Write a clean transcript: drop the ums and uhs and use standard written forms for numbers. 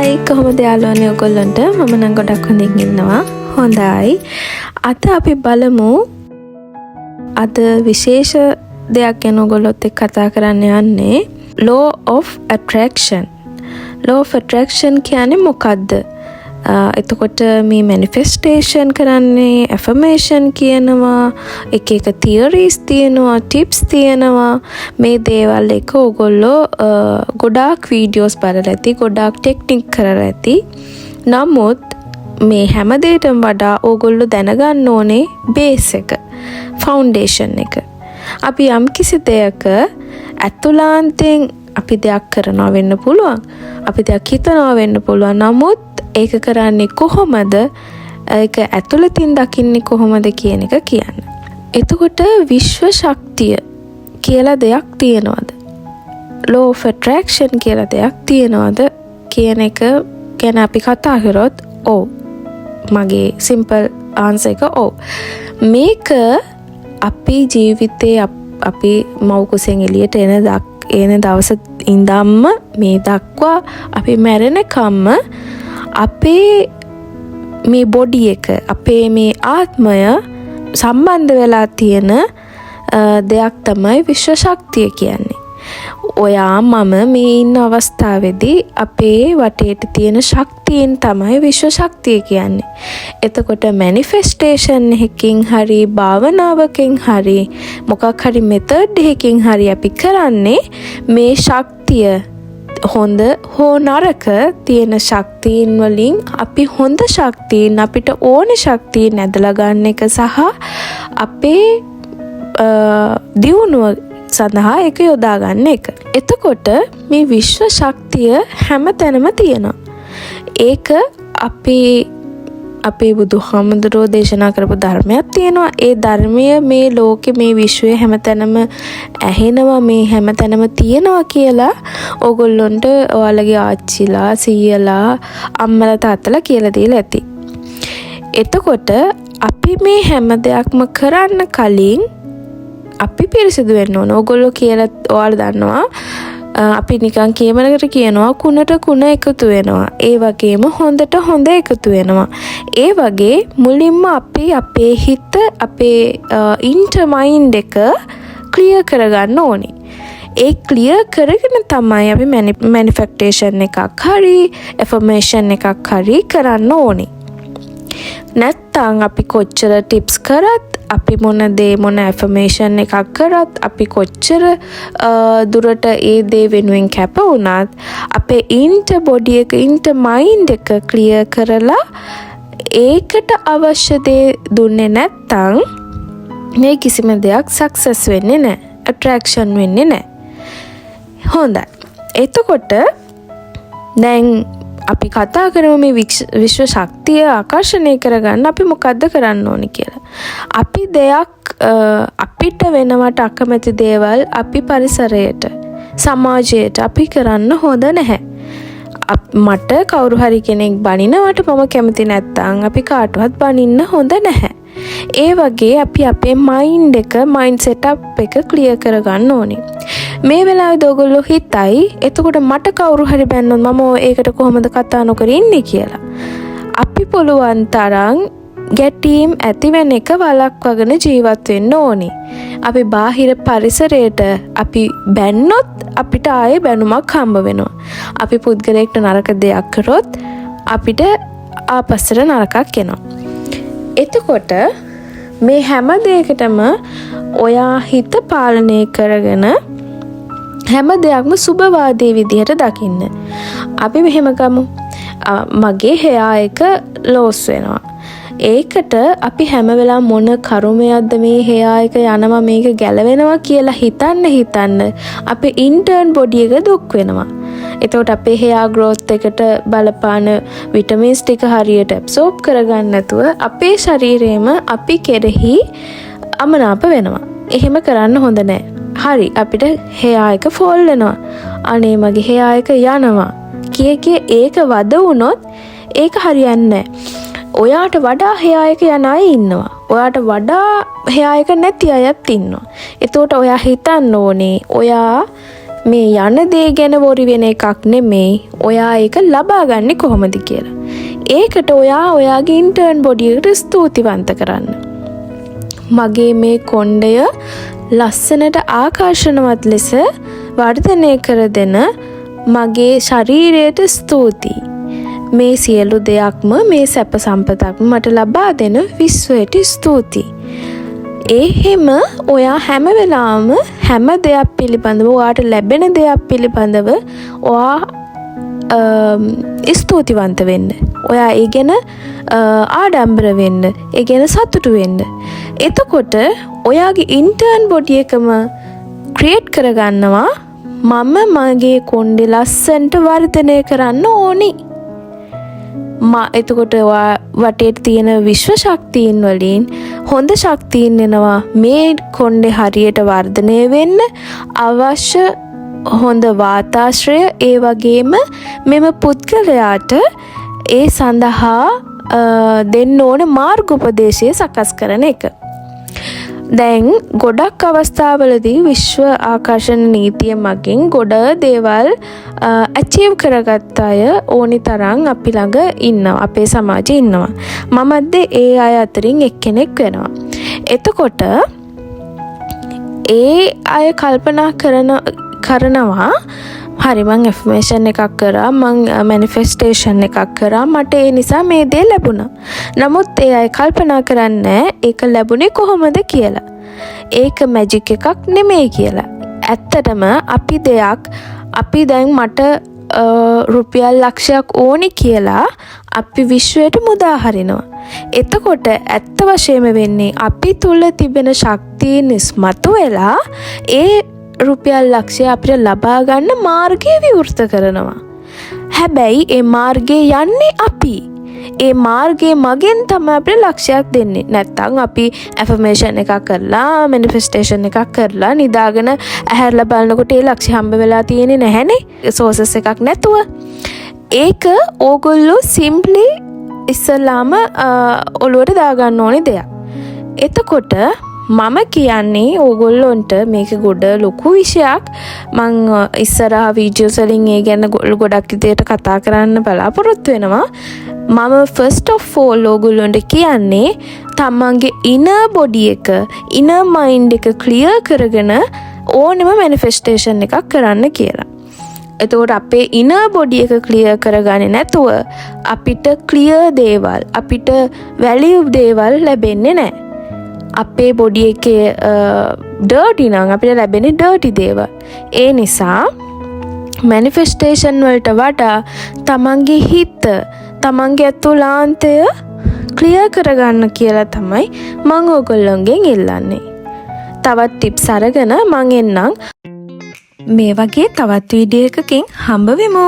Hi කොහොමද යාළුවනේ ඔයගොල්ලන්ට මම නම් ගොඩක් හොඳින් ඉන්නවා. හොඳයි. අද අපි බලමු අද විශේෂ දෙයක් ගැන ඔයගොල්ලොත් එක්ක කතා කරන්න යන්නේ law of attraction. law of attraction කියන්නේ මොකද්ද? එතකොට මේ manifestation කරන්නේ affirmation කියනවා, එක theories තියෙනවා, tips තියෙනවා. මේ දේවල් එක ඔයගොල්ලෝ ගොඩාක් videos බලලා ඇති, ගොඩාක් technique කරලා ඇති. නමුත් මේ හැම දෙයකටම වඩා ඔයගොල්ලෝ දැනගන්න ඕනේ base එක, foundation එක. අපි යම් කිසි දෙයක අතුලාන්තයෙන් අපි දෙයක් කරනවා වෙන්න පුළුවන්. අපි දෙයක් හිතනවා වෙන්න පුළුවන්. නමුත් ඒක කරන්නේ කොහොමද? ඒක ඇතුළතින් දකින්නේ කොහොමද කියන එක කියන්න. එතකොට විශ්ව ශක්තිය කියලා දෙයක් තියනවාද? law of attraction කියලා දෙයක් තියනවාද කියන එක ගැන අපි කතා කරොත් ඔව්. මගේ simple answer එක ඔව්. මේක අපි ජීවිතේ අපි මව් කුසෙන් එළියට එන දවස ඉඳන්ම මේ දක්වා අපි මැරෙනකම්ම අපේ මේ බොඩි එක, අපේ මේ ආත්මය සම්බන්ධ වෙලා තියෙන දෙයක් තමයි විශ්ව ශක්තිය කියන්නේ. ඔයා මම මේ ඉන්න අවස්ථාවේදී අපේ වටේට තියෙන ශක්තියෙන් තමයි විශ්ව ශක්තිය කියන්නේ. එතකොට manifestation එකකින් හරි භාවනාවකින් හරි මොකක් හරි method එකකින් හරි අපි කරන්නේ මේ ශක්තිය හොඳ හෝ නරක තියෙන ශක්තියින් වලින් අපි හොඳ ශක්තියින් අපිට ඕනේ ශක්තියින් ඇදලා ගන්න එක සහ අපේ දියුණුව සඳහා ඒක යොදා ගන්න එක. එතකොට මේ විශ්ව ශක්තිය හැම තැනම තියෙනවා. ඒක අපේ බුදුහාමුදුරුවෝ දේශනා කරපු ධර්මයක් තියෙනවා. ඒ ධර්මය මේ ලෝකේ මේ විශ්වයේ හැමතැනම ඇහෙනවා, මේ හැමතැනම තියෙනවා කියලා ඕගොල්ලොන්ට ඔයාලගේ ආච්චිලා, සීයලා, අම්මලා, තාත්තලා කියලා දීලා ඇති. එතකොට අපි මේ හැම දෙයක්ම කරන්න කලින් අපි පිරිසිදු වෙන්න ඕන. ඕගොල්ලෝ කියලා ඔයාලා දන්නවා අපි නිකන් කියමනකට කියනවා කුණට කුණ එකතු වෙනවා. ඒ වගේම හොඳට හොඳ එකතු වෙනවා. ඒ වගේ මුලින්ම අපි අපේ හිත, අපේ ඉන්ටර් මයින්ඩ් එක ක්ලියර් කරගන්න ඕනේ. ඒ ක්ලියර් කරගෙන තමයි අපි manifestation එකක් හරි affirmation එකක් හරි කරන්න ඕනේ. නැත්තම් අපි කොච්චර ටිප්ස් කරත්, අපි මොන affirmation එකක් කරත්, අපි කොච්චර දුරට ඒ දේ වෙනුවෙන් කැප වුණත් අපේ ඉන්ටර් බොඩි එක, ඉන්ටර් මයින්ඩ් එක ක්ලියර් කරලා ඒකට අවශ්‍ය දේ දුන්නේ නැත්තම් මේ කිසිම දෙයක් සක්සස් වෙන්නේ නැහැ. ඇට්‍රැක්ෂන් වෙන්නේ නැහැ. හොඳයි. එතකොට දැන් අපි කතා කරමු මේ විශ්ව ශක්තිය ආකර්ෂණය කරගන්න අපි මොකද්ද කරන්න ඕනේ කියලා. අපි දෙයක් අපිට වෙනවට අකමැති දේවල් අපි පරිසරයට, සමාජයට අපි කරන්න හොඳ නැහැ. මට කවුරු හරි කෙනෙක් බනිනවට මම කැමති නැත්නම් අපි කාටවත් බනින්න හොඳ නැහැ. ඒ වගේ අපි අපේ මයින්ඩ් එක, මයින්ඩ් සෙටප් එක ක්ලියර් කරගන්න ඕනේ. මේ වෙලාවේ ඔයගොල්ලෝ හිතයි එතකොට මට කවුරු හරි බැන්නොත් මම ඒකට කොහොමද කතා නොකර ඉන්නේ කියලා. අපි පුළුවන් තරම් ගැටීම් ඇතිවෙන එක වළක්වාගෙන ජීවත් වෙන්න ඕනේ. අපි බාහිර පරිසරයට අපි බැන්නොත් අපිට ආයේ බැනුමක් හම්බ වෙනවා. අපි පුද්ගලයෙක්ට නරක දෙයක් කරොත් අපිට ආපස්සට නරකක් එනවා. එතකොට මේ හැම දෙයකටම ඔයා හිත පාලනය කරගෙන හැම දෙයක්ම සුබවාදී විදිහට දකින්න. අපි මෙහෙම ගමු. මගේ hear එක ලොස් වෙනවා. ඒකට අපි හැම වෙලාවෙම මොන කර්මයක්ද මේ hear එක යනවා මේක ගැලවෙනවා කියලා හිතන්න අපේ ඉන්ටර්න් බොඩි එක දුක් වෙනවා. එතකොට අපේ hair growth එකට බලපාන විටමින්ස් ටික හරියට absorb කරගන්න නැතුව අපේ ශරීරයේම අපි කෙරෙහි අමනාප වෙනවා. එහෙම කරන්න හොඳ නැහැ. හරි අපිට hair එක fall වෙනවා. අනේ මගේ hair එක යනවා. කීකේ ඒක වද වුණොත් ඒක හරියන්නේ නැහැ. ඔයාට වඩා hair එක යන අය ඉන්නවා. ඔයාට වඩා hair එක නැති අයත් ඉන්නවා. එතකොට ඔයා හිතන්න ඕනේ ඔයා මේ යන දේ ගැන වොරි වෙන එකක් නෙමෙයි. ඔයා ඒක ලබා ගන්නේ කොහොමද කියලා. ඒකට ඔයා ඔයාගේ ඉන්ටර්න් බොඩි එකට ස්තුතිවන්ත කරන්න. මගේ මේ කොණ්ඩය ලස්සනට ආකර්ෂණවත් ලෙස වර්ධනය කර දෙන මගේ ශරීරයට ස්තුතියි. මේ සියලු දෙයක්ම මේ සැප සම්පතක්ම මට ලබා දෙන විශ්වයට ස්තුතියි. එහෙම ඔයා හැම වෙලාවම හැම දෙයක් පිළිබඳව ඔයාට ලැබෙන දෙයක් පිළිබඳව ඔයා ස්තුතිවන්ත වෙන්න. ඔයා ඒ ගැන ආඩම්බර වෙන්න. ඒ ගැන සතුටු වෙන්න. එතකොට ඔයාගේ ඉන්ටර්න් බොඩි එකම ක්‍රියේට් කරගන්නවා මම මගේ කොණ්ඩේ ලස්සනට වර්ධනය කරන්න ඕනි. එතකොට වටේට තියෙන විශ්ව ශක්තියින් වලින් හොඳ ශක්තියින් එනවා මේ කොණ්ඩේ හරියට වර්ධනය වෙන්න අවශ්‍ය හොඳ වාතාශ්‍රය ඒ වගේම මෙම පුද්ගලයාට ඒ සඳහා දෙන්න ඕන මාර්ගෝපදේශය සකස් කරන එක. දැන් ගොඩක් අවස්ථාවලදී විශ්ව ආකර්ෂණ නීතිය මගින් ගොඩ දේවල් අචීව් කරගත්ත අය ඕනි තරම් අපි ළඟ ඉන්නවා. අපේ සමාජයේ ඉන්නවා. මමත් ඒ අය අතරින් එක්කෙනෙක් වෙනවා. එතකොට ඒ අය කල්පනා කරනවා හරි මං ඇෆර්මේෂන් එකක් කරා මං මැනිෆෙස්ටේෂන් එකක් කරා මට ඒ නිසා මේ දේ ලැබුණා. නමුත් ඒ අය කල්පනා කරන්නේ ඒක ලැබුණේ කොහොමද කියලා. ඒක මැජික් එකක් නෙමෙයි කියලා. ඇත්තටම අපි දැන් මට රුපියල් ලක්ෂයක් ඕනි කියලා අපි විශ්වයට මුදා හරිනවා. එතකොට ඇත්ත වශයෙන්ම වෙන්නේ අපි තුල තිබෙන ශක්තිය නිස්මතු වෙලා ඒ රුපියල් ලක්ෂය අපිට ලබා ගන්න මාර්ගය විවෘත කරනවා. හැබැයි ඒ මාර්ගයේ යන්නේ අපි. ඒ මාර්ගයේ මගෙන් තමයි අපිට ලක්ෂයක් දෙන්නේ. නැත්තම් අපි ඇෆර්මේෂන් එකක් කරලා මැනිෆෙස්ටේෂන් එකක් කරලා නිදාගෙන ඇහැරලා බලනකොට ඒ ලක්ෂය හම්බ වෙලා තියෙන්නේ නැහැනේ. සෝසස් එකක් නැතුව. ඒක ඕගොල්ලෝ සිම්ප්ලි ඉස්සලාම ඔළුවට දාගන්න ඕනේ දෙයක්. එතකොට මම කියන්නේ ඕගොල්ලොන්ට මේක ගොඩ ලොකු විෂයක්. මං ඉස්සරහා වීඩියෝස් වලින් ඒ ගැන ගොඩක් විදියට කතා කරන්න බලාපොරොත්තු වෙනවා. මම ෆස්ට් ඔෆ් ඕල් ඕගොල්ලොන්ට කියන්නේ තමන්ගේ ඉනර් බොඩි එක, ඉනර් මයින්ඩ් එක ක්ලියර් කරගෙන ඕනෙම මැනිෆෙස්ටේෂන් එකක් කරන්න කියලා. එතකොට අපේ ඉනර් බොඩි එක ක්ලියර් කරගන්නේ නැතුව අපිට ක්ලියර් දේවල්, අපිට වැලියු දේවල් ලැබෙන්නේ නැහැ. අපේ බොඩි එකේ ඩර්ටි නම් අපිට ලැබෙන්නේ ඩර්ටි දේවල්. ඒ නිසා මැනිෆෙස්ටේෂන් වලට වඩා තමන්ගේ හිත, තමන්ගේ අතුලාන්තය ක්ලියර් කරගන්න කියලා තමයි මම ඕගොල්ලොන්ගෙන් ඉල්ලන්නේ. තවත් ටිප්ස් අරගෙන මං එන්නම්. මේ වගේ තවත් වීඩියෝ එකකින් හම්බ වෙමු.